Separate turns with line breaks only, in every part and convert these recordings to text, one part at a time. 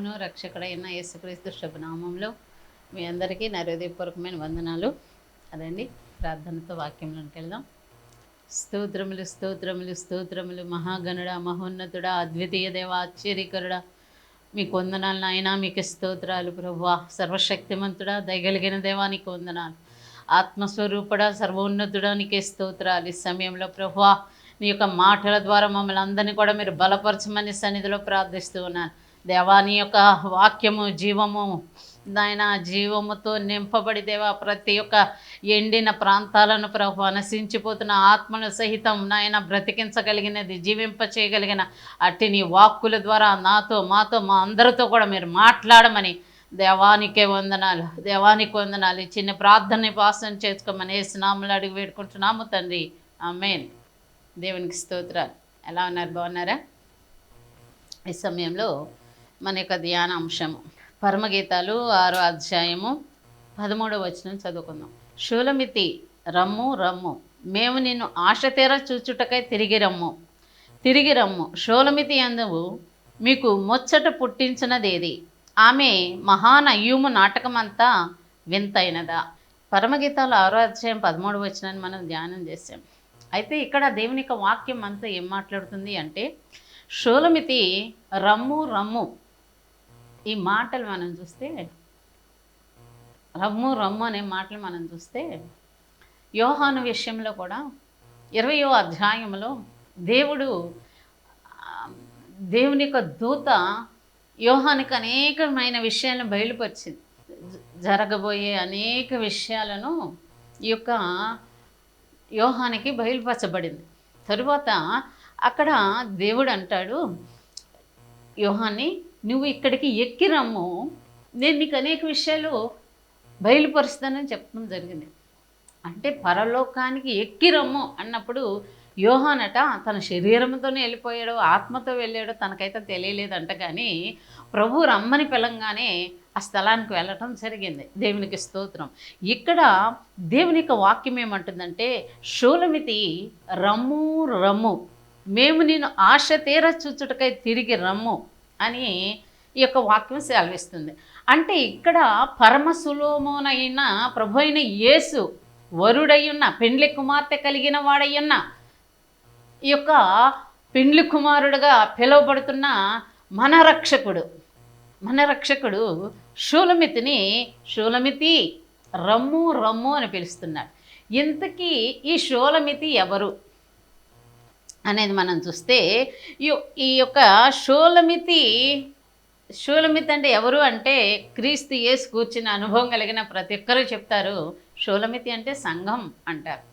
ప్రభును రక్షకుడైన యేసుక్రీస్తు శుభనామంలో మీ అందరికీ నా హృదయపూర్వకమైన వందనాలు. అదండి, ప్రార్థనతో వాక్యంలోకి వెళ్దాం. స్తోత్రములు స్తోత్రములు స్తోత్రములు, మహాగణుడా, మహోన్నతుడా, అద్వితీయ దేవ, ఆశ్చర్యకరుడా, మీకు వందనాలు నాయనా. మీకు స్తోత్రాలు ప్రభువా. సర్వశక్తిమంతుడా, దయగలిగిన దేవా, నీకు వందనాలు. ఆత్మస్వరూపుడా, సర్వోన్నతుడా, నీకే స్తోత్రాలు. ఈ సమయంలో ప్రభువా, నీ యొక్క మాటల ద్వారా మమ్మల్ని అందరినీ కూడా మీరు బలపరచమని సన్నిధిలో ప్రార్థిస్తూ ఉన్నాను. దేవా, నీ యొక్క వాక్యము జీవము నాయన, జీవముతో నింపబడి దేవా, ప్రతి ఒక్క ఎండిన ప్రాంతాలను ప్రభు నశించిపోతున్న ఆత్మను సహితం నాయన బ్రతికించగలిగినది, జీవింప చేయగలిగిన అట్టి నీ వాక్కుల ద్వారా మాతో మా అందరితో కూడా మీరు మాట్లాడమని దేవానికే వందనాలు, దేవానికి వందనాలు. ఈ చిన్న ప్రార్థనని పాసన చేసుకోమని యేసునామములో అడిగి వేడుకుంటున్నాము తండ్రి, ఆమేన్. దేవునికి స్తోత్రాలు. ఎలా ఉన్నారు? బాగున్నారా? ఈ సమయంలో మన యొక్క ధ్యాన అంశము పరమగీతాలు 6వ అధ్యాయము 13వ వచనం చదువుకుందాం. షూలమితి, రమ్ము రమ్ము, మేము నిన్ను ఆశ తీర చూచుటకై తిరిగి రమ్ము. షూలమితి యందు మీకు ముచ్చట పుట్టించినదేది? ఆమె మహానయ్యూము నాటకమంతా వింతైనదా? పరమగీతాలు 6వ అధ్యాయం 13వ వచనాన్ని మనం ధ్యానం చేసాం. అయితే ఇక్కడ దేవుని యొక్క వాక్యం అంతా ఏం మాట్లాడుతుంది అంటే, షూలమితి రమ్ము రమ్ము, ఈ మాటలు మనం చూస్తే, రమ్ము రమ్ము అనే మాటలు మనం చూస్తే, యోహాను విషయంలో కూడా 20వ అధ్యాయంలో దేవుని యొక్క దూత యోహానికి అనేకమైన విషయాలను బయలుపరిచింది. జరగబోయే అనేక విషయాలను ఈ యొక్క యోహానికి బయలుపరచబడింది. తరువాత అక్కడ దేవుడు అంటాడు యోహాన్ని, నువ్వు ఇక్కడికి ఎక్కి రమ్ము, నేను నీకు అనేక విషయాలు బయలుపరుస్తానని చెప్పడం జరిగింది. అంటే పరలోకానికి ఎక్కి రమ్ము అన్నప్పుడు యోహానట తన శరీరంతోనే వెళ్ళిపోయాడో ఆత్మతో వెళ్ళాడో తనకైతే తెలియలేదంట. కానీ ప్రభు రమ్మని పిలంగానే ఆ స్థలానికి వెళ్ళటం జరిగింది. దేవునికి స్తోత్రం. ఇక్కడ దేవుని యొక్క వాక్యం ఏమంటుందంటే, షూలమితి రమ్ము రమ్ము, మేము నేను ఆశ తీర చూచుటకై తిరిగి రమ్ము అని ఈ యొక్క వాక్యం సెలవిస్తుంది. అంటే ఇక్కడ పరమ సులోమునైన ప్రభు అయిన యేసు వరుడయ్యున్న, పెండ్లి కుమార్తె కలిగిన వాడయ్యున్న, ఈ యొక్క పెండ్లి కుమారుడుగా పిలువబడుతున్న మన రక్షకుడు షూలమితి రమ్ము రమ్ము అని పిలుస్తున్నాడు. ఇంతకీ ఈ షూలమితి ఎవరు అనేది మనం చూస్తే, ఈ యొక్క షూలమితి అంటే ఎవరు అంటే, క్రీస్తు యేసు కూర్చున్న అనుభవం కలిగిన ప్రతి ఒక్కరూ చెప్తారు షూలమితి అంటే సంఘం అంటారు.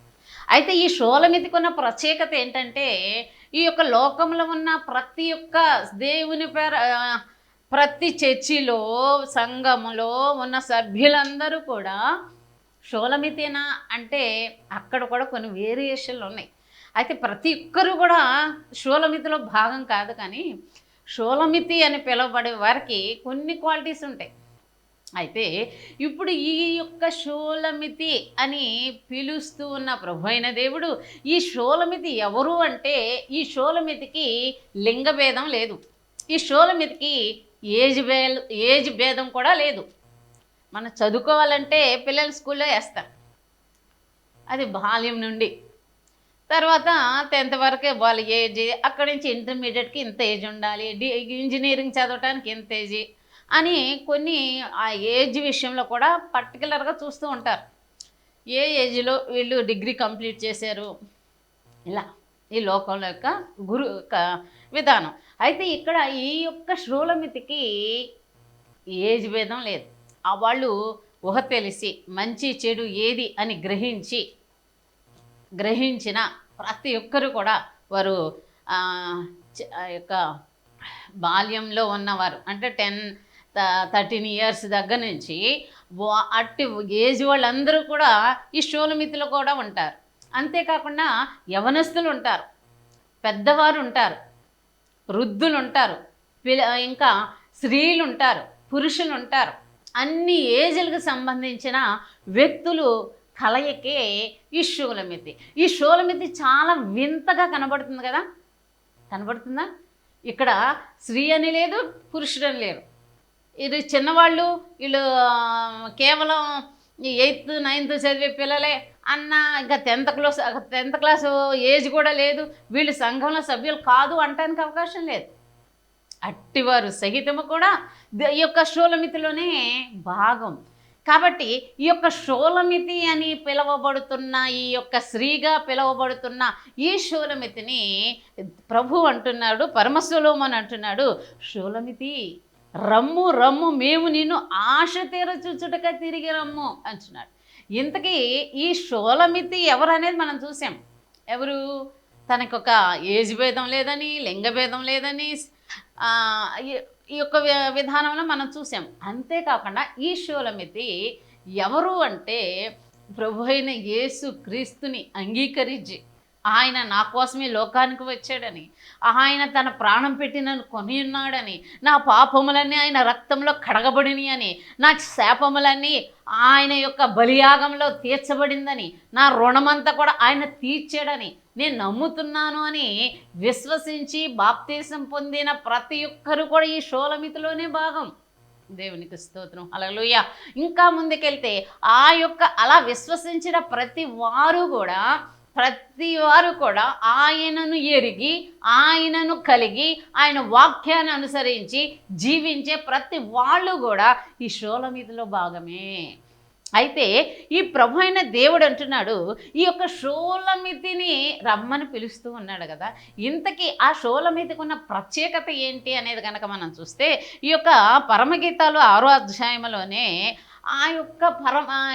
అయితే ఈ షూలమితికి ఉన్న ప్రత్యేకత ఏంటంటే, ఈ యొక్క లోకంలో ఉన్న ప్రతి ఒక్క దేవుని ప్రతి చర్చిలో, సంఘములో ఉన్న సభ్యులందరూ కూడా షూలమితేనా అంటే అక్కడ కూడా కొన్ని వేరియేషన్లు ఉన్నాయి. అయితే ప్రతి ఒక్కరు కూడా షూలమితిలో భాగం కాదు. కానీ షూలమితి అని పిలువబడే వారికి కొన్ని క్వాలిటీస్ ఉంటాయి. అయితే ఇప్పుడు ఈ యొక్క షూలమితి అని పిలుస్తూ ఉన్న ప్రభు అయిన దేవుడు, ఈ షూలమితి ఎవరు అంటే, ఈ షూలమితికి లింగ భేదం లేదు. ఈ షూలమితికి ఏజ్ భేదం కూడా లేదు. మనం చదువుకోవాలంటే పిల్లలు స్కూల్లో వేస్తారు, అది బాల్యం నుండి. తర్వాత 10th వరకే వాళ్ళ ఏజ్, అక్కడి నుంచి ఇంటర్మీడియట్కి ఇంత ఏజ్ ఉండాలి, ఇంజనీరింగ్ చదవటానికి ఇంత ఏజ్ అని కొన్ని ఆ ఏజ్ విషయంలో కూడా పర్టికులర్గా చూస్తూ ఉంటారు. ఏ ఏజ్లో వీళ్ళు డిగ్రీ కంప్లీట్ చేశారు, ఇలా ఈ లోకంలో యొక్క విధానం. అయితే ఇక్కడ ఈ యొక్క షూలమితికి ఏజ్ భేదం లేదు. వాళ్ళు ఊహ తెలిసి మంచి చెడు ఏది అని గ్రహించిన ప్రతి ఒక్కరు కూడా వారు యొక్క బాల్యంలో ఉన్నవారు, అంటే 13 years దగ్గర నుంచి అట్టి ఏజ్ వాళ్ళందరూ కూడా ఈ షూలమితిలో కూడా ఉంటారు. అంతేకాకుండా యవనస్తులు ఉంటారు, పెద్దవారు ఉంటారు, వృద్ధులు ఉంటారు, ఇంకా స్త్రీలు ఉంటారు, పురుషులు ఉంటారు. అన్ని ఏజ్లకు సంబంధించిన వ్యక్తులు కలయికే ఈ షూలమితి. ఈ షూలమితి చాలా వింతగా కనబడుతుంది కదా, కనబడుతుందా? ఇక్కడ స్త్రీ అని లేదు, పురుషుడని లేరు, ఇది చిన్నవాళ్ళు, వీళ్ళు కేవలం ఈ 8th 9th చదివే పిల్లలే అన్న, ఇంకా 10th క్లాసు ఏజ్ కూడా లేదు, వీళ్ళు సంఘంలో సభ్యులు కాదు అనటానికి అవకాశం లేదు. అట్టివారు సహితము కూడా ఈ యొక్క షూలమితిలోనే భాగం. కాబట్టి ఈ యొక్క షూలమితి అని పిలువబడుతున్న, ఈ యొక్క స్త్రీగా పిలువబడుతున్న ఈ షూలమితిని ప్రభు అంటున్నాడు, పరమసొలొమోను అంటున్నాడు, షూలమితి రమ్ము రమ్ము, మేము నిన్ను ఆశ తీరచుచుటక తిరిగి రమ్ము అంటున్నాడు. ఇంతకీ ఈ షూలమితి ఎవరు అనేది మనం చూసాం. ఎవరు? తనకొక ఏజ్ భేదం లేదని, లింగ భేదం లేదని ఈ యొక్క విధానంలో మనం చూసాం. అంతేకాకుండా ఈ షూలమితి ఎవరు అంటే, ప్రభు అయిన యేసు క్రీస్తుని అంగీకరించి, ఆయన నా కోసమే లోకానికి వచ్చాడని, ఆయన తన ప్రాణం పెట్టి నన్ను కొని ఉన్నాడని, నా పాపములన్నీ ఆయన రక్తంలో కడగబడిని అని, నా శాపములన్నీ ఆయన యొక్క బలియాగంలో తీర్చబడిందని, నా రుణమంతా కూడా ఆయన తీర్చాడని నేను నమ్ముతున్నాను అని విశ్వసించి బాప్తీసం పొందిన ప్రతి ఒక్కరు కూడా ఈ షూలమితిలోనే భాగం. దేవునికి స్తోత్రం, హల్లెలూయా. ఇంకా ముందుకెళ్తే ఆ యొక్క అలా విశ్వసించిన ప్రతి వారు కూడా ఆయనను ఎరిగి, ఆయనను కలిగి, ఆయన వాక్యాన్ని అనుసరించి జీవించే ప్రతి వాళ్ళు కూడా ఈ షూలమితిలో భాగమే. అయితే ఈ ప్రభు అయిన దేవుడు అంటున్నాడు, ఈ యొక్క షూలమితిని రమ్మని పిలుస్తూ ఉన్నాడు కదా. ఇంతకీ ఆ షూలమితికి ఉన్న ప్రత్యేకత ఏంటి అనేది కనుక మనం చూస్తే, ఈ యొక్క పరమగీతాలు 6వ అధ్యాయంలోనే ఆ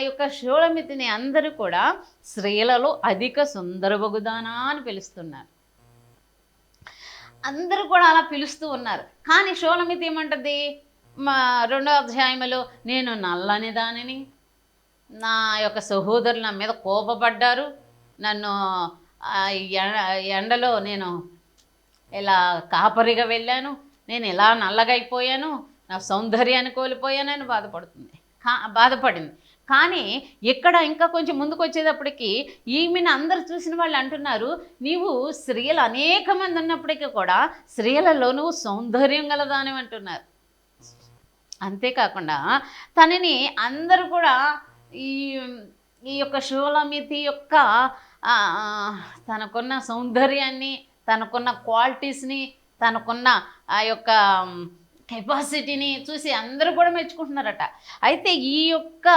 యొక్క షూలమితిని అందరూ కూడా స్త్రీలలో అధిక సుందరబగుదానా అని పిలుస్తున్నారు. అందరూ కూడా అలా పిలుస్తూ ఉన్నారు. కానీ షూలమితి ఏమంటది? 2వ అధ్యాయంలో, నేను నల్లని దానిని, నా యొక్క సహోదరులు నా మీద కోపపడ్డారు, నన్ను ఎండలో నేను ఇలా కాపరిగా వెళ్ళాను, నేను ఇలా నల్లగా అయిపోయాను, నా సౌందర్యాన్ని కోల్పోయానని బాధపడింది. కానీ ఇక్కడ ఇంకా కొంచెం ముందుకు వచ్చేటప్పటికి ఈమెను అందరు చూసిన వాళ్ళు అంటున్నారు, నీవు స్త్రీలు అనేక మంది ఉన్నప్పటికీ కూడా స్త్రీలలో నువ్వు సౌందర్యం గలదాని అంటున్నారు. అంతేకాకుండా తనని అందరూ కూడా ఈ యొక్క షూలమితి యొక్క తనకున్న సౌందర్యాన్ని, తనకున్న క్వాలిటీస్ని, తనకున్న ఆ యొక్క కెపాసిటీని చూసి అందరూ కూడా మెచ్చుకుంటున్నారట. అయితే ఈ యొక్క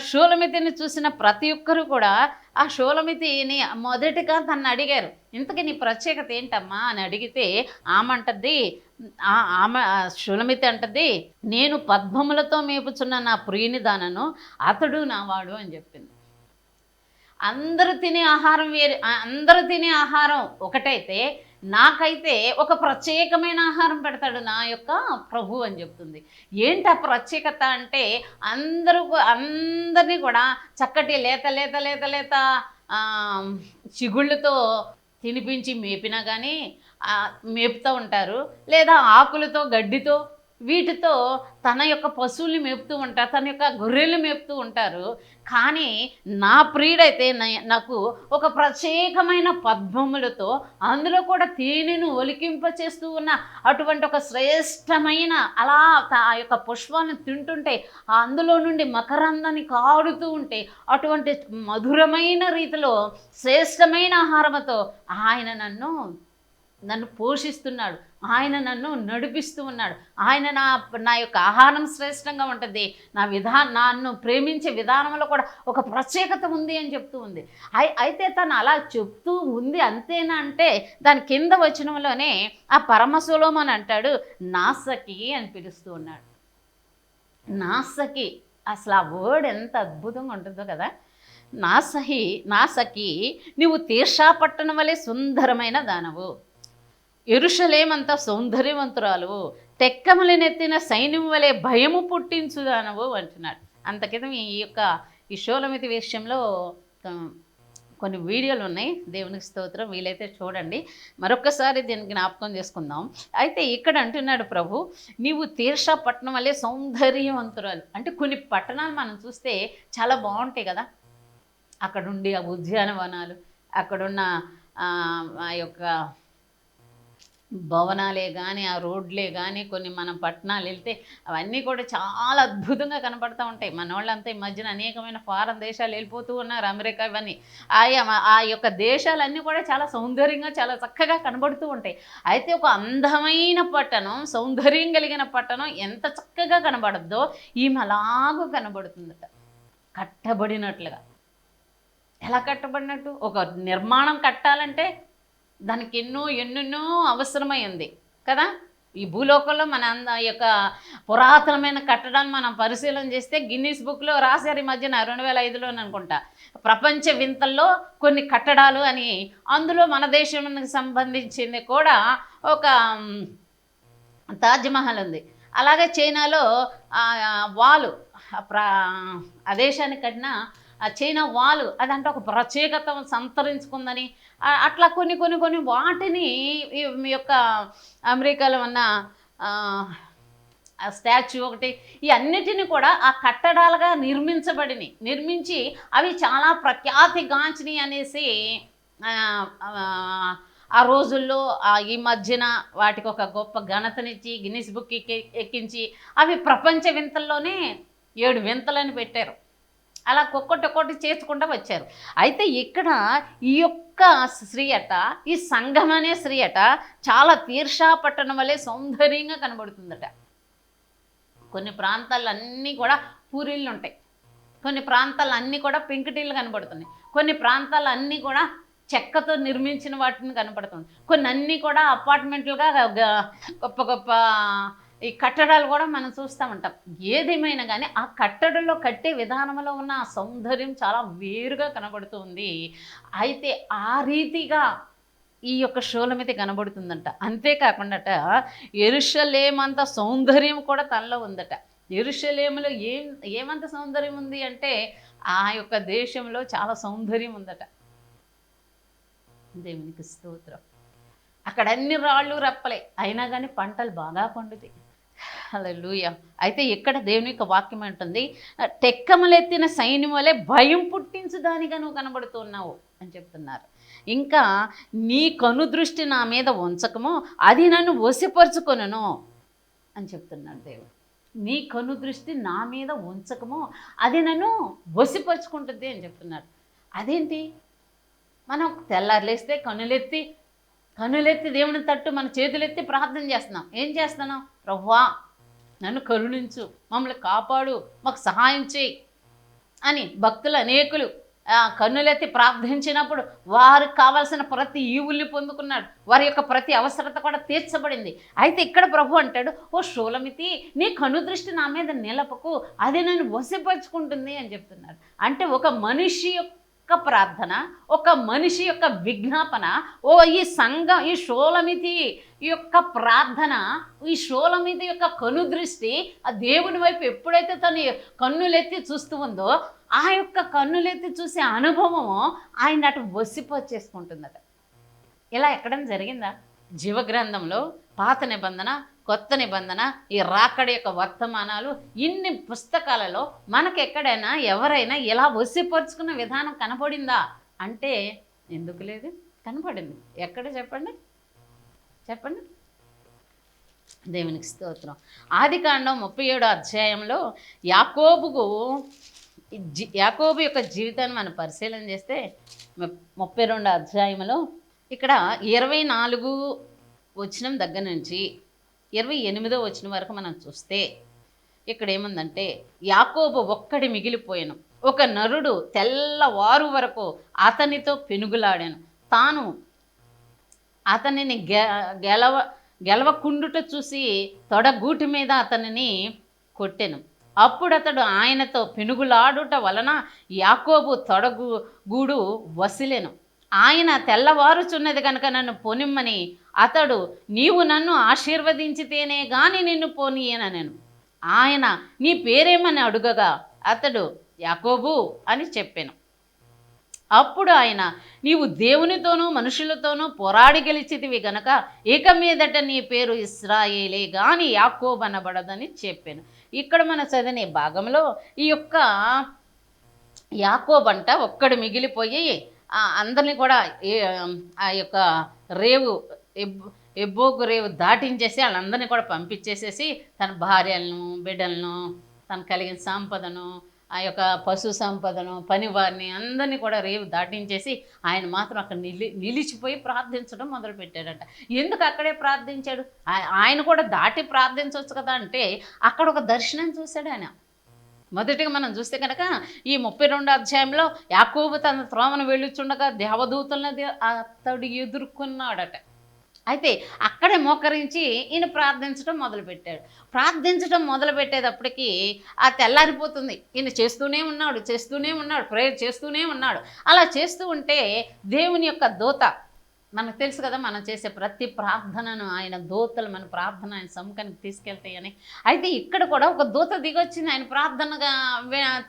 షూలమితిని చూసిన ప్రతి ఒక్కరు కూడా ఆ షూలమితిని మొదటిగా తనని అడిగారు, ఇంతకీ నీ ప్రత్యేకత ఏంటమ్మా అని అడిగితే షూలమితి అంటది, నేను పద్మములతో మేపుచున్న నా ప్రియుని దానను, అతడు నావాడు అని చెప్పింది. అందరూ తినే ఆహారం ఒకటైతే, నాకైతే ఒక ప్రత్యేకమైన ఆహారం పెడతాడు నా యొక్క ప్రభు అని చెప్తుంది. ఏంటి ఆ ప్రత్యేకత అంటే, అందరినీ కూడా చక్కటి లేత చిగుళ్ళతో తినిపించి మేపినా కానీ మేపుతూ ఉంటారు, లేదా ఆకులతో గడ్డితో వీటితో తన యొక్క పశువుల్ని మేపుతూ ఉంటారు, తన యొక్క గొర్రెలు మేపుతూ ఉంటారు. కానీ నా ప్రియుడైతే నాకు ఒక ప్రత్యేకమైన పద్మములతో, అందులో కూడా తేనెను ఒలికింపచేస్తూ ఉన్న అటువంటి ఒక శ్రేష్టమైన, అలా ఆ యొక్క పుష్పాలను తింటుంటే అందులో నుండి మకరందాన్ని కారుతూ ఉంటే అటువంటి మధురమైన రీతిలో శ్రేష్టమైన ఆహారముతో ఆయన నన్ను పోషిస్తున్నాడు, ఆయన నన్ను నడిపిస్తూ ఉన్నాడు, ఆయన నా యొక్క ఆహారం శ్రేష్టంగా ఉంటుంది, నన్ను ప్రేమించే విధానంలో కూడా ఒక ప్రత్యేకత ఉంది అని చెప్తూ ఉంది. అయితే తను అలా చెప్తూ ఉంది. అంతేనా అంటే దాని కింద వచనంలోనే ఆ పరమసొలొమోను అంటాడు, నాసకి అని పిలుస్తూ ఉన్నాడు. నాసకి, అసలు ఆ వర్డ్ ఎంత అద్భుతంగా ఉంటుందో కదా. నాసకి నీవు తీర్షా పట్టణం వలె సుందరమైన దానవు, యెరూషలేమంతా సౌందర్యవంతురాలు, టెక్కములనెత్తిన సైన్యం వలె భయము పుట్టించుదానవు అంటున్నాడు. అంతకితం ఈ షూలమితి విషయంలో కొన్ని వీడియోలు ఉన్నాయి, దేవునికి స్తోత్రం, వీలైతే చూడండి. మరొకసారి దీన్ని జ్ఞాపకం చేసుకుందాం. అయితే ఇక్కడ అంటున్నాడు ప్రభు, నీవు తీర్షా పట్టణం వలె సౌందర్యవంతురాలు. అంటే కొన్ని పట్టణాలు మనం చూస్తే చాలా బాగుంటాయి కదా, అక్కడుండి ఆ ఉద్యానవనాలు, అక్కడున్న ఆ యొక్క భవనాలే కానీ, ఆ రోడ్లే కానీ, కొన్ని మనం పట్టణాలు వెళ్తే అవన్నీ కూడా చాలా అద్భుతంగా కనపడతా ఉంటాయి. మనోళ్ళంతా ఈ మధ్యన అనేకమైన ఫారెన్ దేశాలు వెళ్ళిపోతూ ఉన్నారు, అమెరికా ఇవన్నీ. ఆ యొక్క దేశాలన్నీ కూడా చాలా సౌందర్యంగా, చాలా చక్కగా కనబడుతూ ఉంటాయి. అయితే ఒక అందమైన పట్టణం, సౌందర్యం కలిగిన పట్టణం ఎంత చక్కగా కనబడద్దో ఈమె అలాగూ కనబడుతుందట, కట్టబడినట్లుగా. ఎలా కట్టబడినట్టు? ఒక నిర్మాణం కట్టాలంటే దానికి ఎన్నెన్నో అవసరమై ఉంది కదా. ఈ భూలోకంలో మన యొక్క పురాతనమైన కట్టడాన్ని మనం పరిశీలన చేస్తే గిన్నీస్ బుక్లో రాశారు ఈ మధ్యన 2005లో అనుకుంటా, ప్రపంచ వింతల్లో కొన్ని కట్టడాలు అని. అందులో మన దేశానికి సంబంధించింది కూడా ఒక తాజ్మహల్ ఉంది. అలాగే చైనాలో వాలు, ఆ దేశానికి కట్టిన చైనా వాలు అదంటే ఒక ప్రత్యేకత సంతరించుకుందని, అట్లా కొన్ని వాటిని ఈ యొక్క అమెరికాలో ఉన్న స్టాచ్యూ ఒకటి, ఈ అన్నిటిని కూడా ఆ కట్టడాలుగా నిర్మించి అవి చాలా ప్రఖ్యాతిగాంచినవి అనేసి ఆ రోజుల్లో ఈ మధ్యన వాటికి ఒక గొప్ప ఘనతనిచ్చి గిన్నిస్ బుక్ ఎక్కించి అవి ప్రపంచ వింతల్లోనే 7 వింతలని పెట్టారు. అలా ఒక్కొక్కటి చేసుకుంటూ వచ్చారు. అయితే ఇక్కడ ఈ యొక్క స్త్రీ అట, ఈ సంఘం అనే స్త్రీ అట చాలా తీర్షాపట్టణం వల్లే సౌందర్యంగా కనబడుతుందట. కొన్ని ప్రాంతాల్లో అన్నీ కూడా పూరిళ్ళు ఉంటాయి, కొన్ని ప్రాంతాల్లో అన్నీ కూడా పెంకుటిళ్ళు కనబడుతున్నాయి, కొన్ని ప్రాంతాల్లో అన్నీ కూడా చెక్కతో నిర్మించిన వాటిని కనపడుతుంది, కొన్ని అన్నీ కూడా అపార్ట్మెంట్లుగా గొప్ప ఈ కట్టడాలు కూడా మనం చూస్తూ ఉంటాం. ఏదేమైనా కానీ ఆ కట్టడంలో కట్టే విధానంలో ఉన్న ఆ సౌందర్యం చాలా వేరుగా కనబడుతుంది. అయితే ఆ రీతిగా ఈ యొక్క షూలమితి కనబడుతుందంట. అంతేకాకుండా యెరూషలేమంత సౌందర్యం కూడా తనలో ఉందట. యెరూషలేములో ఏమంత సౌందర్యం ఉంది అంటే ఆ యొక్క దేశంలో చాలా సౌందర్యం ఉందట. దేవునికి స్తోత్రం. అక్కడ అన్ని రాళ్ళు రప్పలే, అయినా కానీ పంటలు బాగా పండుతాయి. హల్లెలూయా. అయితే ఇక్కడ దేవుని యొక్క వాక్యం అంటుంది, టెక్కములెత్తిన సైన్యం వలె భయం పుట్టించు దానిగా నువ్వు కనబడుతున్నావు అని చెప్తున్నారు. ఇంకా నీ కనుదృష్టి నా మీద ఉంచకము, అది నన్ను వశపరుచుకొనును అని చెప్తున్నాడు దేవుడు. నీ కనుదృష్టి నా మీద ఉంచకము, అది నన్ను వశపరుచుకుంటుంది అని చెప్తున్నాడు. అదేంటి? మనం తెల్లారులేస్తే కనులెత్తి దేవుని తట్టు మన చేతులెత్తి ప్రార్థన చేస్తున్నాం. ఏం చేస్తున్నాం? ప్రభువా నన్ను కరుణించు, మమ్మల్ని కాపాడు, మాకు సహాయం చేయి అని భక్తులు అనేకులు కన్నులెత్తి ప్రార్థించినప్పుడు వారికి కావాల్సిన ప్రతి ఈవుల్ని పొందుకున్నాడు, వారి యొక్క ప్రతి అవసరత కూడా తీర్చబడింది. అయితే ఇక్కడ ప్రభు అంటాడు, ఓ షూలమితి నీ కనుదృష్టి నా మీద నిలపకు, అది నన్ను వశపరుచుకుంటుంది అని చెప్తున్నాడు. అంటే ఒక మనిషి యొక్క ప్రార్థన, ఒక మనిషి యొక్క విజ్ఞాపన, ఈ సంఘం, ఈ షూలమితి యొక్క ప్రార్థన, ఈ షూలమితి యొక్క కనుదృష్టి ఆ దేవుని వైపు ఎప్పుడైతే తను కన్నులెత్తి చూస్తూ ఉందో ఆ యొక్క కన్నులెత్తి చూసే అనుభవము ఆయన అటు వసిపోచేసుకుంటుందట. ఇలా ఎక్కడైనా జరిగిందా? జీవగ్రంథంలో పాత నిబంధన, కొత్త నిబంధన, ఈ రాకడ యొక్క వర్తమానాలు, ఇన్ని పుస్తకాలలో మనకెక్కడైనా ఎవరైనా ఇలా వసిపరుచుకున్న విధానం కనపడిందా అంటే ఎందుకు లేదు? కనపడింది. ఎక్కడ చెప్పండి? దేవునికి స్తోత్రం. ఆదికాండం 37వ అధ్యాయంలో యాకోబు యొక్క జీవితాన్ని మనం పరిశీలన చేస్తే 32వ అధ్యాయంలో ఇక్కడ 24 వచనం దగ్గర నుంచి 28వ వచనం వరకు మనం చూస్తే ఇక్కడ ఏముందంటే, యాకోబు ఒక్కడి మిగిలిపోయాను, ఒక నరుడు తెల్లవారు వరకు అతనితో పెనుగులాడాను, తాను అతనిని గెలవకుండుట చూసి తొడగూటి మీద అతనిని కొట్టెను. అప్పుడు అతడు ఆయనతో పెనుగులాడుట వలన యాకోబు తొడగూడు వసిలెను. ఆయన తెల్లవారుచున్నది కనుక నన్ను పోనిమ్మని అతడు, నీవు నన్ను ఆశీర్వదించితేనే గాని నిన్ను పోనీయనెను. ఆయన, నీ పేరేమని అడుగగా అతడు యాకోబు అని చెప్పాను. అప్పుడు ఆయన, నీవు దేవునితోనూ మనుషులతోనూ పోరాడి గెలిచితివి గనక ఇక మీదట నీ పేరు ఇశ్రాయేలే గాని యాకోబు అనబడదని చెప్పాను. ఇక్కడ మన చదివిన భాగంలో ఈ యొక్క యాకోబు ఒక్కడు మిగిలిపోయి అందరినీ కూడా ఆ యొక్క రేవు ఎబ్బోకు రేవు దాటించేసి వాళ్ళందరినీ కూడా పంపించేసేసి తన భార్యలను బిడ్డలను తను కలిగిన సంపదను ఆ యొక్క పశు సంపదను పనివారిని అందరినీ కూడా రేవు దాటించేసి ఆయన మాత్రం అక్కడ నిలిచిపోయి ప్రార్థించడం మొదలుపెట్టాడట. ఎందుకు అక్కడే ప్రార్థించాడు? ఆయన కూడా దాటి ప్రార్థించవచ్చు కదా అంటే అక్కడ ఒక దర్శనం చూశాడు ఆయన. మొదటిగా మనం చూస్తే కనుక ఈ 32వ అధ్యాయంలో యాకోబు తన త్రోవను వెళ్ళుచుండగా దేవదూతలను అతడు ఎదుర్కొన్నాడట. అయితే అక్కడే మోకరించి ఈయన ప్రార్థించడం మొదలుపెట్టాడు. ప్రార్థించడం మొదలుపెట్టేటప్పటికీ ఆ తెల్లారిపోతుంది. ఈయన చేస్తూనే ఉన్నాడు, ప్రేయర్ చేస్తూనే ఉన్నాడు. అలా చేస్తూ ఉంటే దేవుని యొక్క దూత, మనకు తెలుసు కదా మనం చేసే ప్రతి ప్రార్థనను ఆయన దూతలు మన ప్రార్థన ఆయన సముఖానికి తీసుకెళ్తాయని. అయితే ఇక్కడ కూడా ఒక దూత దిగొచ్చింది ఆయన ప్రార్థనగా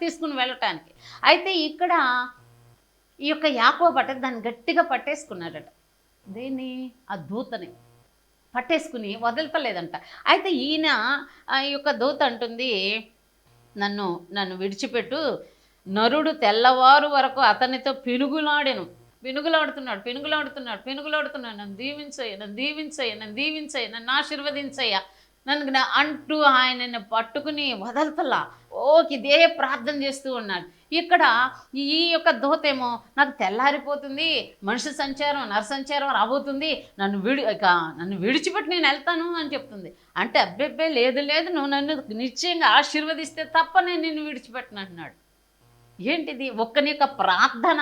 తీసుకుని వెళ్ళటానికి. అయితే ఇక్కడ ఈ యొక్క యాకోబు అట దాన్ని గట్టిగా పట్టేసుకున్నాడట. దేన్ని? ఆ దూతని పట్టేసుకుని వదలతలేదంట. అయితే ఈయన ఈ యొక్క దూత అంటుంది, నన్ను విడిచిపెట్టు. నరుడు తెల్లవారు వరకు అతనితో పెనుగులాడుతున్నాడు. నన్ను దీవించయ్య, నన్ను ఆశీర్వదించయ్యా నన్ను అంటూ ఆయనని పట్టుకుని వదలతలా ఇదే ప్రార్థన చేస్తూ ఉన్నాడు. ఇక్కడ ఈ యొక్క దూతేమో నాకు తెల్లారిపోతుంది, మనిషి సంచారం నరసంచారం రాబోతుంది, నన్ను విడిచిపెట్టి నేను వెళ్తాను అని చెప్తుంది. అంటే అబ్బెబ్బే లేదు నువ్వు నన్ను నిశ్చయంగా ఆశీర్వదిస్తే తప్ప నేను నిన్ను విడిచిపెట్టను అంటున్నాడు. ఏంటిది? ఒక్కని యొక్క ప్రార్థన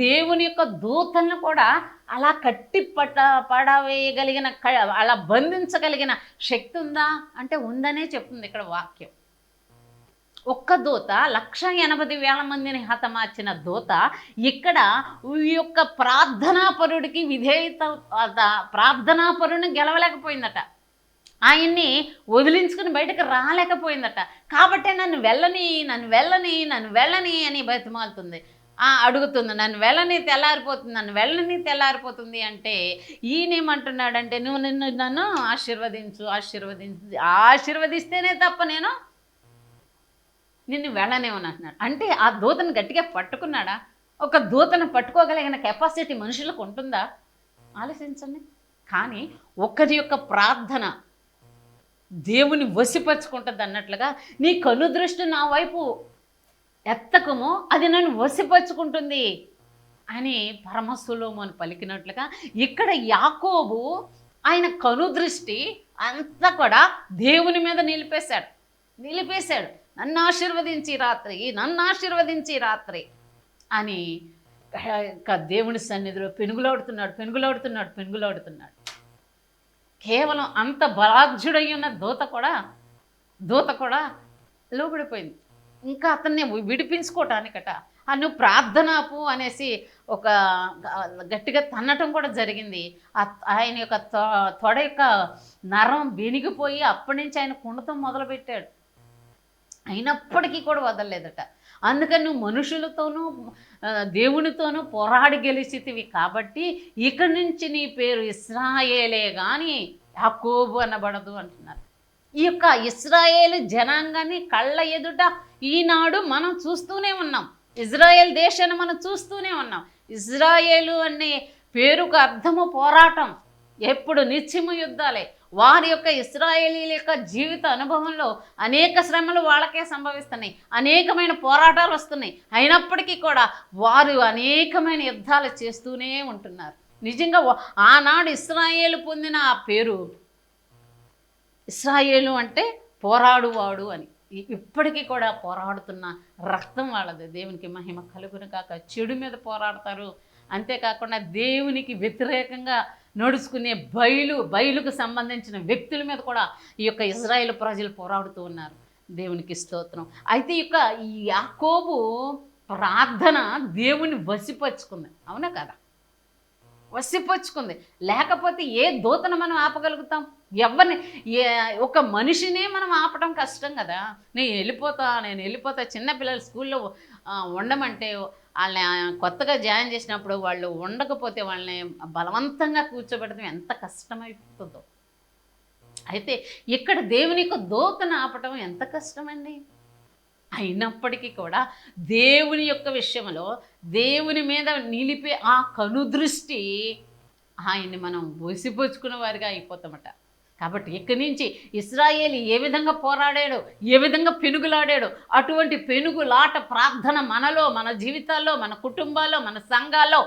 దేవుని యొక్క దూతలను కూడా అలా కట్టి పడవేయగలిగిన, అలా బంధించగలిగిన శక్తి ఉందా అంటే ఉందనే చెప్తుంది ఇక్కడ వాక్యం. ఒక్క దూత 1,80,000 మందిని హతమార్చిన దూత ఇక్కడ ఈ యొక్క ప్రార్థనాపరుడికి విధేయత, ప్రార్థనాపరుని గెలవలేకపోయిందట. ఆయన్ని వదిలించుకుని బయటకు రాలేకపోయిందట. కాబట్టే నన్ను వెళ్ళని అని బతిమాలుతుంది, అడుగుతుంది. నన్ను వెళ్ళని తెల్లారిపోతుంది అంటే ఈయనేమంటున్నాడంటే నన్ను ఆశీర్వదిస్తేనే తప్ప నేను నిన్ను వెళ్ళనేమని అంటున్నాడు. అంటే ఆ దూతను గట్టిగా పట్టుకున్నాడా? ఒక దూతను పట్టుకోగలిగిన కెపాసిటీ మనుషులకు ఉంటుందా? ఆలోచించండి. కానీ ఒక్కరి యొక్క ప్రార్థన దేవుని వశపరుచుకుంటుంది అన్నట్లుగా నీ కనుదృష్టి నా వైపు ఎత్తకము, అది నన్ను వశపరుచుకుంటుంది అని పరమ సొలొమోను పలికినట్లుగా ఇక్కడ యాకోబు ఆయన కనుదృష్టి అంతా కూడా దేవుని మీద నిలిపేశాడు. నన్ను ఆశీర్వదించి రాత్రి అని దేవుని సన్నిధిలో పెనుగులాడుతున్నాడు. కేవలం అంత బలాఢ్యుడై ఉన్న దూత కూడా లోబడిపోయింది. ఇంకా అతన్ని విడిపించుకోవటానికట నువ్వు ప్రార్థనాపు అనేసి ఒక గట్టిగా తన్నటం కూడా జరిగింది. ఆయన యొక్క తొడ యొక్క నరం బెనిగిపోయి అప్పటి నుంచి ఆయన కుండతం మొదలుపెట్టాడు. అయినప్పటికీ కూడా వదలలేదట. అందుకని నువ్వు మనుషులతోనూ దేవునితోనూ పోరాడి గెలిచితివి కాబట్టి ఇక నుంచి నీ పేరు ఇశ్రాయేలే కానీ యాకోబు అనబడదు అంటున్నారు. ఈ యొక్క ఇశ్రాయేలు జనాంగాన్ని కళ్ళ ఎదుట ఈనాడు మనం చూస్తూనే ఉన్నాం. ఇజ్రాయేల్ దేశాన్ని మనం చూస్తూనే ఉన్నాం. ఇజ్రాయేలు అనే పేరుకు అర్థము పోరాటం, ఎప్పుడు నిత్యము యుద్ధాలే. వారి యొక్క ఇశ్రాయేలీల యొక్క జీవిత అనుభవంలో అనేక శ్రమలు వాళ్ళకే సంభవిస్తున్నాయి, అనేకమైన పోరాటాలు వస్తున్నాయి. అయినప్పటికీ కూడా వారు అనేకమైన యుద్ధాలు చేస్తూనే ఉంటున్నారు. నిజంగా ఆనాడు ఇశ్రాయేలు పొందిన ఆ పేరు, ఇశ్రాయేలు అంటే పోరాడువాడు అని. ఇప్పటికీ కూడా పోరాడుతున్న రక్తం వాళ్ళది. దేవునికి మహిమ కలుగును కాక. చెడు మీద పోరాడతారు, అంతేకాకుండా దేవునికి వ్యతిరేకంగా నడుచుకునే బయలుకు సంబంధించిన వ్యక్తుల మీద కూడా ఈ యొక్క ఇజ్రాయేల్ ప్రజలు పోరాడుతూ ఉన్నారు. దేవునికి స్తోత్రం. అయితే ఈ యాకోబు ప్రార్థన దేవుని వశపరుచుకుంది, అవునా కదా? వశపరుచుకుంది. లేకపోతే ఏ దూతను మనం ఆపగలుగుతాం? ఎవరిని, ఒక మనిషినే మనం ఆపడం కష్టం కదా. నేను వెళ్ళిపోతా చిన్నపిల్లలు స్కూల్లో ఉండమంటే వాళ్ళని కొత్తగా జాయిన్ చేసినప్పుడు వాళ్ళు ఉండకపోతే వాళ్ళని బలవంతంగా కూర్చోబెడతాం ఎంత కష్టమైపోతుందో. అయితే ఇక్కడ దేవుని యొక్క దూతను ఆపటం ఎంత కష్టమండి. అయినప్పటికీ కూడా దేవుని యొక్క విషయంలో దేవుని మీద నిలిపే ఆ కనుదృష్టి ఆయన్ని మనం ఒసిపుచ్చుకున్న వారిగా అయిపోతామట. కాబట్టి ఇక్కడి నుంచి ఇశ్రాయేలు ఏ విధంగా పోరాడాడో, ఏ విధంగా పెనుగులాడాడో, అటువంటి పెనుగులాట ప్రార్థన మనలో, మన జీవితాల్లో, మన కుటుంబాల్లో, మన సంఘాల్లో,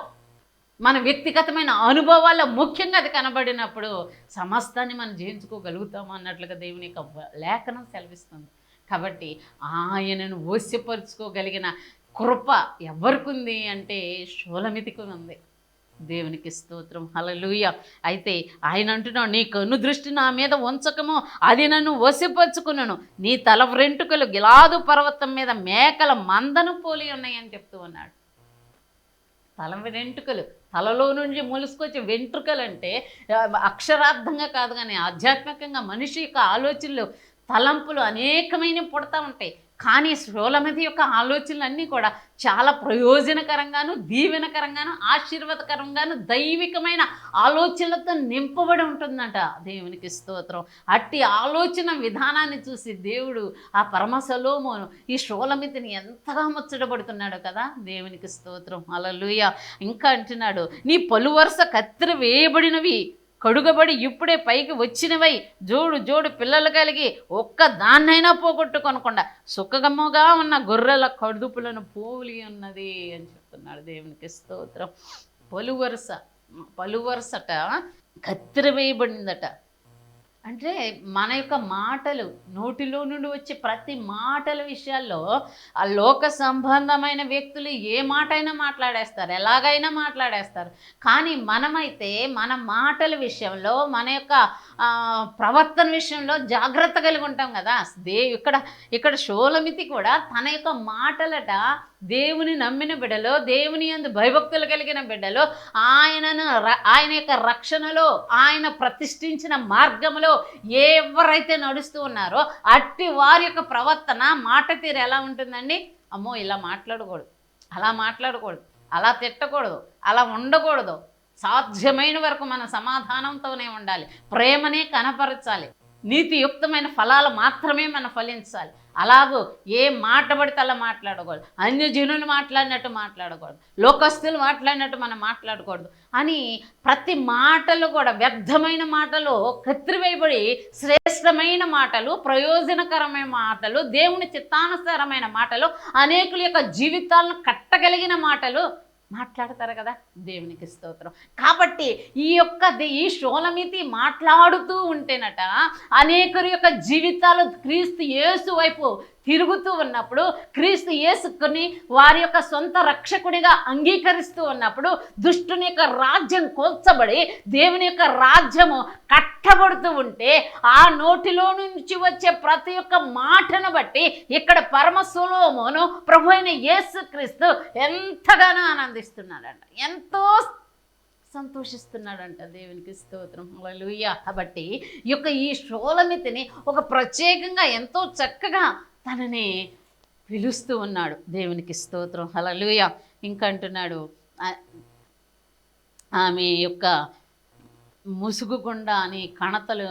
మన వ్యక్తిగతమైన అనుభవాల్లో ముఖ్యంగా అది కనబడినప్పుడు సమస్తాన్ని మనం జయించుకోగలుగుతాము అన్నట్లుగా దేవుని యొక్క లేఖనం సెలవిస్తుంది. కాబట్టి ఆయనను వశ్యపరుచుకోగలిగిన కృప ఎవరికి ఉంది అంటే షూలమితికి ఉంది. దేవునికి స్తోత్రం, హల్లెలూయా. అయితే ఆయన అంటున్నాడు, నీ కన్ను దృష్టి నా మీద ఉంచకము, అది నన్ను వశపరుచుకున్నాను. నీ తల వెంట్రుకలు గిలాదు పర్వతం మీద మేకల మందను పోలి ఉన్నాయని చెప్తూ ఉన్నాడు. తల వెంట్రుకలు, తలలో నుంచి మొలుసుకొచ్చే వెంట్రుకలు అంటే అక్షరార్థంగా కాదు, కానీ ఆధ్యాత్మికంగా మనిషి యొక్క ఆలోచనలు, తలంపులు అనేకమైన పుడతా ఉంటాయి. కానీ షూలమితి యొక్క ఆలోచనలన్నీ కూడా చాలా ప్రయోజనకరంగాను, దీవెనకరంగాను, ఆశీర్వాదకరంగాను, దైవికమైన ఆలోచనలతో నింపబడి ఉంటుందంట. దేవునికి స్తోత్రం. అట్టి ఆలోచన విధానాన్ని చూసి దేవుడు ఆ పరమ సొలొమోను ఈ షూలమితిని ఎంతగా ముచ్చటపడుతున్నాడు కదా. దేవునికి స్తోత్రం, హల్లెలూయా. ఇంకా అంటున్నాడు, నీ పలు వరుస కత్తెర వేయబడినవి, కడుగబడి ఇప్పుడే పైకి వచ్చినవై జోడు జోడు పిల్లలు కలిగి ఒక్క దాన్నైనా పోగొట్టుకొనకుండా సుఖగమ్ముగా ఉన్న గొర్రెల కడుపులను పోలి ఉన్నది అని చెప్తున్నాడు. దేవునికి స్తోత్రం. పలువరుసట కత్తెర వేయబడిందట. అంటే మన యొక్క మాటలు, నోటిలో నుండి వచ్చే ప్రతి మాటల విషయాల్లో ఆ లోక సంబంధమైన వ్యక్తులు ఏ మాట అయినా మాట్లాడేస్తారు, ఎలాగైనా మాట్లాడేస్తారు. కానీ మనమైతే మన మాటల విషయంలో, మన యొక్క ప్రవర్తన విషయంలో జాగ్రత్త కలిగి ఉంటాం కదా. ఇక్కడ షూలమితి కూడా తన యొక్క మాటలట దేవుని నమ్మిన బిడ్డలో, దేవుని యందు భయభక్తులు కలిగిన బిడ్డలో, ఆయన యొక్క రక్షణలో, ఆయన ప్రతిష్ఠించిన మార్గంలో ఎవరైతే నడుస్తూ ఉన్నారో అట్టి వారి యొక్క ప్రవర్తన, మాట తీరు ఎలా ఉంటుందండి? అమ్మో ఇలా మాట్లాడకూడదు, అలా మాట్లాడకూడదు, అలా తిట్టకూడదు, అలా ఉండకూడదు. సాధ్యమైన వరకు మన సమాధానంతోనే ఉండాలి, ప్రేమనే కనపరచాలి, నీతియుక్తమైన ఫలాలు మాత్రమే మనం ఫలించాలి. అలాగూ ఏ మాట పడితే అలా మాట్లాడకూడదు, అన్యజనులు మాట్లాడినట్టు మాట్లాడకూడదు, లోకస్తులు మాట్లాడినట్టు మనం మాట్లాడకూడదు అని ప్రతి మాటలు కూడా వ్యర్థమైన మాటలు కత్తిరివేయబడి శ్రేష్టమైన మాటలు, ప్రయోజనకరమైన మాటలు, దేవుని చిత్తానుసారమైన మాటలు, అనేకుల యొక్క జీవితాలను కట్టగలిగిన మాటలు మాట్లాడతారు కదా. దేవునికి స్తోత్రం. కాబట్టి ఈ షూలమితి మాట్లాడుతూ ఉంటేనట అనేకుల యొక్క జీవితాలు క్రీస్తు యేసు వైపు తిరుగుతూ ఉన్నప్పుడు, క్రీస్తు యేసుని వారి యొక్క సొంత రక్షకుడిగా అంగీకరిస్తూ ఉన్నప్పుడు దుష్టుని యొక్క రాజ్యం కోల్చబడి దేవుని యొక్క రాజ్యము కట్టబడుతూ ఉంటే ఆ నోటిలో నుంచి వచ్చే ప్రతి ఒక్క మాటను బట్టి ఇక్కడ పరమ సొలొమోను ప్రభు అయిన యేసుక్రీస్తు ఎంతగానో ఆనందిస్తున్నాడంట, ఎంతో సంతోషిస్తున్నాడంట. దేవునికి స్తోత్రం, హల్లెలూయా. కాబట్టి ఈ షూలమితిని ఒక ప్రత్యేకంగా ఎంతో చక్కగా తనని పిలుస్తూ ఉన్నాడు. దేవునికి స్తోత్రం, హల్లెలూయా. ఇంకా అంటున్నాడు, ఆమె యొక్క ముసుగుకుండా అని కణతలు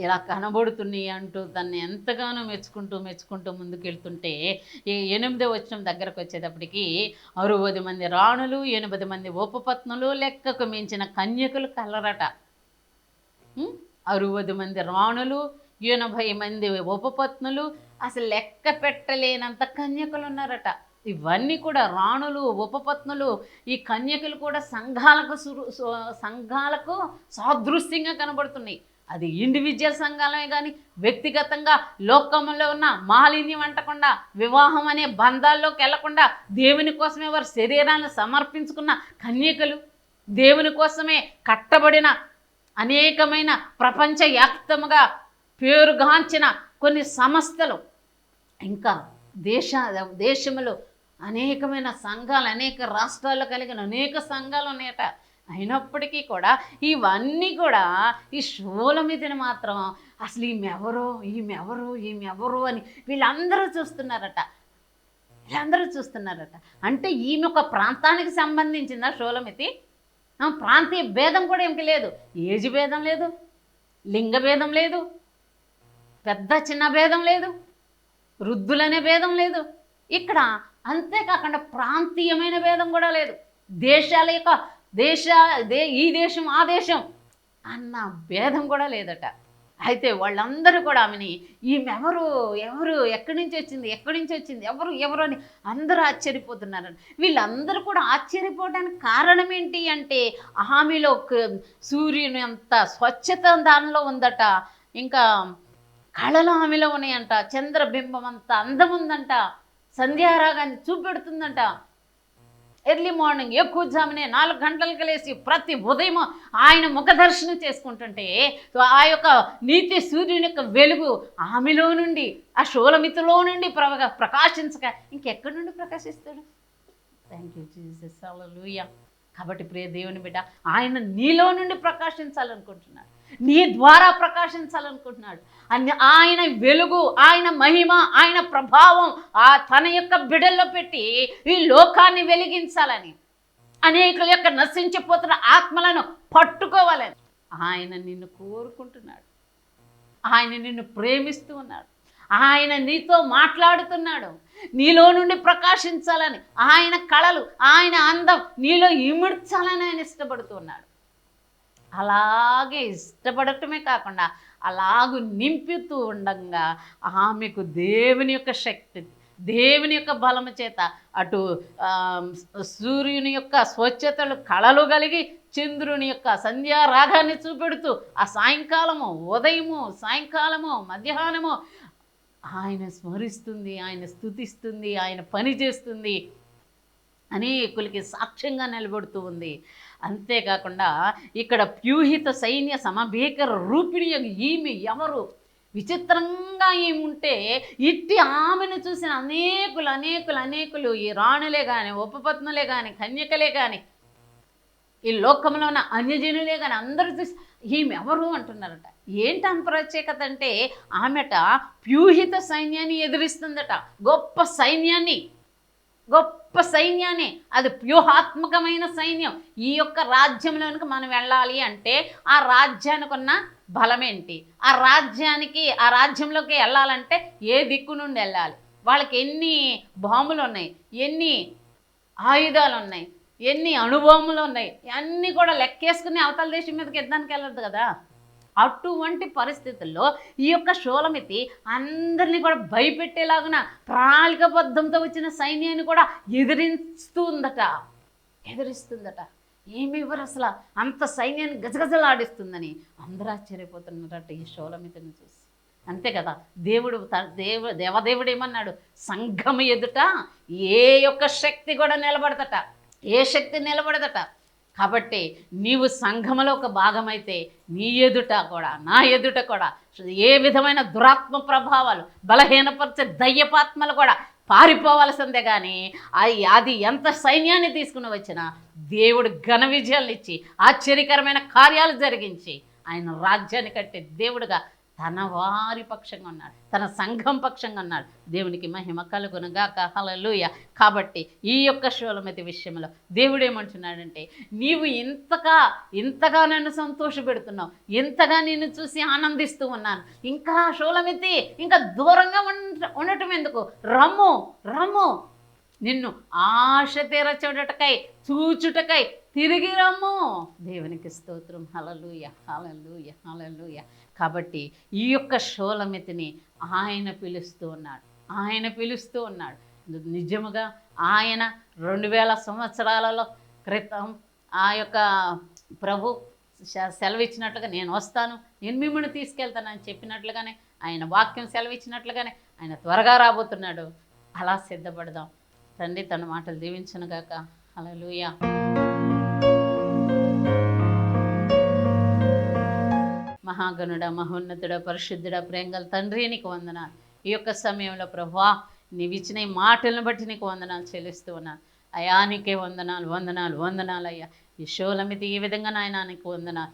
ఇలా కనబడుతున్నాయి అంటూ దాన్ని ఎంతగానో మెచ్చుకుంటూ ముందుకెళ్తుంటే 8వ వచనం దగ్గరకు వచ్చేటప్పటికి 60 మంది రాణులు, 80 మంది ఉపపత్నులు, లెక్కకు మించిన కన్యకులు కలరట. 60 మంది రాణులు, 80 మంది ఉపపత్నులు, అసలు లెక్క పెట్టలేనంత కన్యకులు ఉన్నారట. ఇవన్నీ కూడా రాణులు, ఉపపత్నులు, ఈ కన్యకులు కూడా సంఘాలకు సాదృశ్యంగా కనబడుతున్నాయి. అది ఇండివిజువల్ సంఘాలమే కానీ వ్యక్తిగతంగా లోకంలో ఉన్న మాలిన్యం అంటకుండా, వివాహం అనే బంధాల్లోకి వెళ్లకుండా దేవుని కోసమే వారి శరీరాన్ని సమర్పించుకున్న కన్యకలు, దేవుని కోసమే కట్టబడిన అనేకమైన ప్రపంచవ్యాప్తముగా పేరుగాంచిన కొన్ని సంస్థలు, ఇంకా దేశములు అనేకమైన సంఘాలు, అనేక రాష్ట్రాల్లో కలిగిన అనేక సంఘాలు ఉన్నాయట. అయినప్పటికీ కూడా ఇవన్నీ కూడా ఈ షూలమితిని మాత్రం అసలు ఈమెవరు అని వీళ్ళందరూ చూస్తున్నారట. అంటే ఈమె ఒక ప్రాంతానికి సంబంధించిందా షూలమితి? ప్రాంతీయ భేదం కూడా ఏమిటి లేదు, ఏజ్ భేదం లేదు, లింగ భేదం లేదు, పెద్ద చిన్న భేదం లేదు, వృద్ధులనే భేదం లేదు ఇక్కడ. అంతేకాకుండా ప్రాంతీయమైన భేదం కూడా లేదు, దేశాల యొక్క ఈ దేశం ఆ దేశం అన్న భేదం కూడా లేదట. అయితే వాళ్ళందరూ కూడా ఆమెని ఈమెవరు ఎవరు ఎక్కడి నుంచి వచ్చింది ఎవరు అని అందరూ ఆశ్చర్యపోతున్నారని. వీళ్ళందరూ కూడా ఆశ్చర్యపోవడానికి కారణం ఏంటి అంటే ఆమెలో సూర్యుని అంత స్వచ్ఛత దానిలో ఉందట, ఇంకా కళలు ఆమెలో ఉన్నాయంట, చంద్రబింబం అంత అందం ఉందంట, సంధ్యారాగాన్ని చూపెడుతుందంట. ఎర్లీ మార్నింగ్ ఎక్కువ జామునే 4 గంటలకు లేచి ప్రతి ఉదయం ఆయన ముఖదర్శనం చేసుకుంటుంటే ఆ యొక్క నీతి సూర్యుని యొక్క వెలుగు ఆమెలో నుండి, ఆ షూలమితిలో నుండి ప్రకాశించక ఇంకెక్కడి నుండి ప్రకాశిస్తాడు? థ్యాంక్ యూ జీసస్, హల్లెలూయా. కాబట్టి ప్రియ దేవుని బిడ్డ, ఆయన నీలో నుండి ప్రకాశించాలనుకుంటున్నాడు, నీ ద్వారా ప్రకాశించాలనుకుంటున్నాడు. ఆయన వెలుగు, ఆయన మహిమ, ఆయన ప్రభావం తన యొక్క బిడ్డల్లో పెట్టి ఈ లోకాన్ని వెలిగించాలని, అనేకుల యొక్క నశించిపోతున్న ఆత్మలను పట్టుకోవాలని ఆయన నిన్ను కోరుకుంటున్నాడు. ఆయన నిన్ను ప్రేమిస్తూ ఉన్నాడు. ఆయన నీతో మాట్లాడుతున్నాడు. నీలో నుండి ప్రకాశించాలని, ఆయన కళలు, ఆయన అందం నీలో ఇమిడ్చాలని ఆయన ఇష్టపడుతున్నాడు. అలాగే ఇష్టపడటమే కాకుండా అలాగూ నింపుతూ ఉండగా ఆమెకు దేవుని యొక్క శక్తి, దేవుని యొక్క బలము చేత అటు సూర్యుని యొక్క స్వచ్ఛతలు కళలు కలిగి చంద్రుని యొక్క సంధ్యారాగాన్ని చూపెడుతూ ఆ సాయంకాలము, ఉదయము, సాయంకాలము, మధ్యాహ్నము ఆయన స్మరిస్తుంది, ఆయన స్తుతిస్తుంది, ఆయన పని చేస్తుంది, అనేకులకి సాక్ష్యంగా నిలబడుతూ ఉంది. అంతేకాకుండా ఇక్కడ ప్యూహిత సైన్య సమభీకర రూపిణి ఈమె ఎవరు? విచిత్రంగా ఈమె ఉంటే ఇట్టి ఆమెను చూసిన అనేకులు ఈ రాణులే కానీ, ఉపపత్నులే కానీ, కన్యకలే కానీ, ఈ లోకంలో ఉన్న అన్యజనులే కానీ అందరూ చూసి ఈమె ఎవరు అంటున్నారట. ఏంటి అంత ప్రత్యేకత అంటే ఆమెట ప్యూహిత సైన్యాన్ని ఎదిరిస్తుందట. గొప్ప సైన్యాన్ని, అది వ్యూహాత్మకమైన సైన్యం. ఈ యొక్క రాజ్యంలోనికి మనం వెళ్ళాలి అంటే ఆ రాజ్యానికి ఉన్న బలమేంటి? ఆ రాజ్యంలోకి వెళ్ళాలంటే ఏ దిక్కు నుండి వెళ్ళాలి? వాళ్ళకి ఎన్ని బాంబులు ఉన్నాయి, ఎన్ని ఆయుధాలు ఉన్నాయి, ఎన్ని అణుబాంబులు ఉన్నాయి, అన్నీ కూడా లెక్కేసుకుని అవతల దేశం మీదకి యుద్ధానికి వెళ్ళదు కదా. అటువంటి పరిస్థితుల్లో ఈ యొక్క షూలమితి అందరినీ కూడా భయపెట్టేలాగున ప్రణాళికబద్ధంతో వచ్చిన సైన్యాన్ని కూడా ఎదిరిస్తుందట. ఏమివ్వరు అసలు అంత సైన్యాన్ని గజగజలాడిస్తుందని అందరూ ఆశ్చర్యపోతున్నారట ఈ షూలమితిని చూసి. అంతే కదా, దేవదేవుడు ఏమన్నాడు? సంఘం ఎదుట ఏ యొక్క శక్తి కూడా నిలబడదట, ఏ శక్తి నిలబడదట. కాబట్టి నీవు సంఘములో ఒక భాగమైతే నీ ఎదుట కూడా, నా ఎదుట కూడా ఏ విధమైన దురాత్మ ప్రభావాలు, బలహీనపరిచే దయ్యపాత్మలు కూడా పారిపోవలసిందే. కానీ అది ఎంత సైన్యాన్ని తీసుకుని వచ్చినా దేవుడు ఘన విజయాలు ఇచ్చి ఆశ్చర్యకరమైన కార్యాలు జరిగించి ఆయన రాజ్యాన్ని కట్టే దేవుడుగా తన వారి పక్షంగా ఉన్నాడు, తన సంఘం పక్షంగా ఉన్నాడు. దేవునికి మహిమ కలుగునుగాక, హల్లెలూయా. కాబట్టి ఈ యొక్క షూలమితి విషయంలో దేవుడు ఏమంటున్నాడంటే, నీవు ఇంతగా నన్ను సంతోషపెడుతున్నావు, ఇంతగా నిన్ను చూసి ఆనందిస్తూ ఉన్నాను, ఇంకా షూలమితి ఇంకా దూరంగా ఉండటం ఎందుకు? రమ్ము నిన్ను ఆశ తీరచుటకై, చూచుటకై తిరిగి రమ్ము. దేవునికి స్తోత్రం, హల్లెలూయా, హల్లెలూయా, హల్లెలూయా. కాబట్టి ఈ యొక్క షూలమితిని ఆయన పిలుస్తూ ఉన్నాడు. నిజముగా ఆయన 2000 సంవత్సరాలలో క్రితం ఆ యొక్క ప్రభు సెలవిచ్చినట్లుగా నేను వస్తాను, నేను మిమ్మల్ని తీసుకెళ్తానని చెప్పినట్లుగానే, ఆయన వాక్యం సెలవిచ్చినట్లుగానే ఆయన త్వరగా రాబోతున్నాడు. అలా సిద్ధపడదాం. తండ్రి తన మాటలు దీవించునుగాక, హల్లెలూయా. మహాగణుడ, మహోన్నతుడ, పరిశుద్ధుడ, ప్రేంగల తండ్రి నీకు వందనాలు. ఈ యొక్క సమయంలో ప్రభువా నీవు ఇచ్చిన ఈ మాటలను బట్టి నీకు వందనాలు చెల్లిస్తూ ఉన్నాను అయ్యా. నీకే వందనాలు అయ్యా. ఈ షూలమితి ఈ విధంగా నాయన నీకు వందనాలు.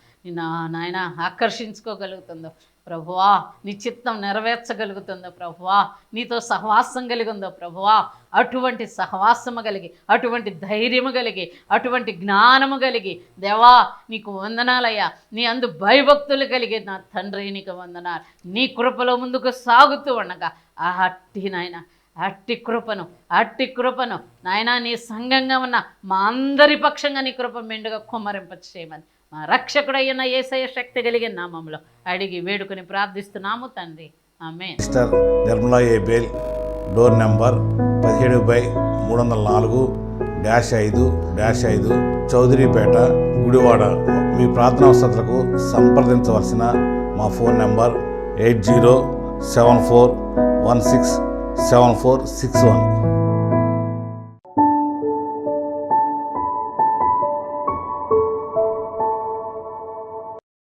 నాయన ఆకర్షించుకోగలుగుతుందో ప్రభువా, నీ చిత్తం నెరవేర్చగలుగుతుందో ప్రభువా, నీతో సహవాసం కలిగి ఉందో ప్రభువా, అటువంటి సహవాసము కలిగి, అటువంటి ధైర్యము కలిగి, అటువంటి జ్ఞానము కలిగి దేవా నీకు వందనాలయ్యా. నీ అందు భయభక్తులు కలిగి నా తండ్రి నీకు వందనాలు. నీ కృపలో ముందుకు సాగుతూ ఉండగా అట్టి నాయన అట్టి కృపను నాయనా నీ సంఘంగా ఉన్న మా అందరి పక్షంగా నీ కృప మెండుగా కుమ్మరింపచేయమని మా రక్షకుడయ్యున్న యేసయ్య శక్తి కలిగిన నామములో అడిగి వేడుకొని ప్రార్థిస్తున్నాము తండ్రి, ఆమేన్.
మిస్టర్ నిర్మలా ఏ బేల్, డోర్ నెంబర్ 17/304-5-5 చౌదరిపేట, గుడివాడ. మీ ప్రార్థనా అవసరాలకు సంప్రదించవలసిన మా ఫోన్ నెంబర్ 8074167461.